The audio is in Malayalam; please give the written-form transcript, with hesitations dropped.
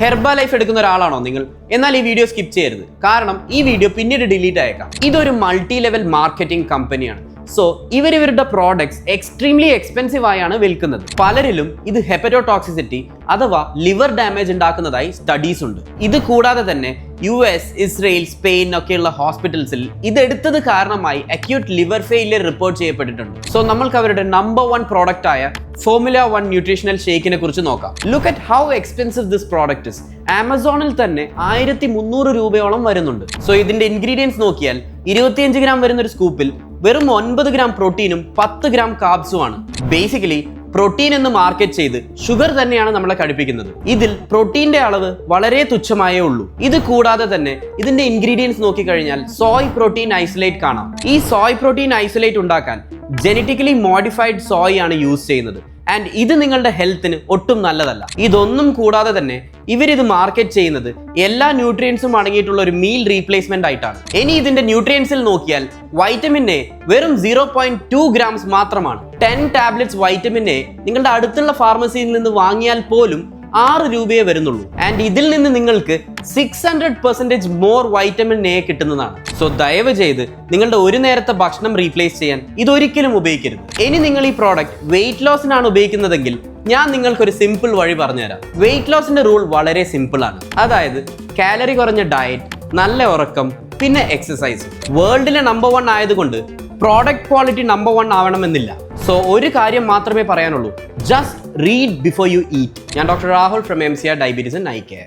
ഹെർബ ലൈഫ് എടുക്കുന്ന ഒരാളാണോ നിങ്ങൾ? എന്നാൽ ഈ വീഡിയോ സ്കിപ്പ് ചെയ്യരുത്, കാരണം ഈ വീഡിയോ പിന്നീട് ഡിലീറ്റ് ആയേക്കാം. ഇതൊരു മൾട്ടി ലെവൽ മാർക്കറ്റിംഗ് കമ്പനിയാണ്. സോ ഇവരുടെ പ്രോഡക്ട്സ് എക്സ്ട്രീംലി എക്സ്പെൻസീവ് ആയാണ് വിൽക്കുന്നത്. പലരിലും ഇത് ഹെപ്പറ്റോടോക്സിസിറ്റി അഥവാ ലിവർ ഡാമേജ് ഉണ്ടാക്കുന്നതായി സ്റ്റഡീസ് ഉണ്ട്. ഇത് കൂടാതെ തന്നെ US, ഇസ്രയേൽ, സ്പെയിൻ ഒക്കെയുള്ള ഹോസ്പിറ്റൽസിൽ ഇതെടുത്തത് കാരണമായി അക്യൂട്ട് ലിവർ ഫെയിലിയർ റിപ്പോർട്ട് ചെയ്യപ്പെട്ടിട്ടുണ്ട്. സോ നമ്മൾക്ക് അവരുടെ നമ്പർ 1 പ്രോഡക്റ്റ് ആയ ഫോർമുല 1 ന്യൂട്രീഷണൽ ഷേക്കിനെ കുറിച്ച് നോക്കാം. Look at how expensive this product is. ആമസോണിൽ തന്നെ 1300 രൂപയോളം വരുന്നുണ്ട്. സോ ഇതിന്റെ ഇൻഗ്രീഡിയൻസ് നോക്കിയാൽ 25 ഗ്രാം വരുന്ന ഒരു സ്കൂപ്പിൽ വെറും 9 ഗ്രാം പ്രോട്ടീനും 10 ഗ്രാം കാർബ്സും ആണ്. ബേസിക്കലി പ്രോട്ടീൻ എന്ന് മാർക്കറ്റ് ചെയ്ത് ഷുഗർ തന്നെയാണ് നമ്മളെ കഴിപ്പിക്കുന്നത്. ഇതിൽ പ്രോട്ടീന്റെ അളവ് വളരെ തുച്ഛമായേ ഉള്ളൂ. ഇത് കൂടാതെ തന്നെ ഇതിന്റെ ഇൻഗ്രീഡിയൻസ് നോക്കിക്കഴിഞ്ഞാൽ സോയ് പ്രോട്ടീൻ ഐസൊലേറ്റ് കാണാം. ഈ സോയ് പ്രോട്ടീൻ ഐസൊലേറ്റ് ഉണ്ടാക്കാൻ ജനറ്റിക്കലി മോഡിഫൈഡ് സോയ് ആണ് യൂസ് ചെയ്യുന്നത്. ആൻഡ് ഇത് നിങ്ങളുടെ ഹെൽത്തിന് ഒട്ടും നല്ലതല്ല. ഇതൊന്നും കൂടാതെ തന്നെ ഇവരിത് മാർക്കറ്റ് ചെയ്യുന്നത് എല്ലാ ന്യൂട്രിയൻസും അടങ്ങിയിട്ടുള്ള ഒരു മീൽ റീപ്ലേസ്മെന്റ് ആയിട്ടാണ്. ഇനി ഇതിന്റെ ന്യൂട്രിയൻസിൽ നോക്കിയാൽ വൈറ്റമിൻ എ വെറും 0.2 ഗ്രാംസ് മാത്രമാണ്. 10 ടാബ്ലറ്റ്സ് വൈറ്റമിൻ എ നിങ്ങളുടെ അടുത്തുള്ള ഫാർമസിയിൽ നിന്ന് വാങ്ങിയാൽ പോലും 6 രൂപയെ വരുന്നുള്ളൂ. ആൻഡ് ഇതിൽ നിന്ന് നിങ്ങൾക്ക് 600% മോർ വൈറ്റമിൻ എ കിട്ടുന്നതാണ്. സോ ദയവ് ചെയ്ത് നിങ്ങളുടെ ഒരു നേരത്തെ ഭക്ഷണം റീപ്ലേസ് ചെയ്യാൻ ഇതൊരിക്കലും ഉപയോഗിക്കരുത്. ഇനി നിങ്ങൾ ഈ പ്രോഡക്റ്റ് വെയിറ്റ് ലോസിനാണ് ഉപയോഗിക്കുന്നതെങ്കിൽ ഞാൻ നിങ്ങൾക്കൊരു സിമ്പിൾ വഴി പറഞ്ഞുതരാം. വെയിറ്റ് ലോസിന്റെ റൂൾ വളരെ സിമ്പിൾ ആണ്. അതായത് കാലറി കുറഞ്ഞ ഡയറ്റ്, നല്ല ഉറക്കം, പിന്നെ എക്സസൈസ്. വേൾഡിലെ നമ്പർ 1 ആയതുകൊണ്ട് പ്രോഡക്റ്റ് ക്വാളിറ്റി നമ്പർ 1 ആവണമെന്നില്ല. സോ ഒരു കാര്യം മാത്രമേ പറയാനുള്ളൂ, just read before you eat. ഞാൻ doctor Rahul from MCR diabetes and eye care.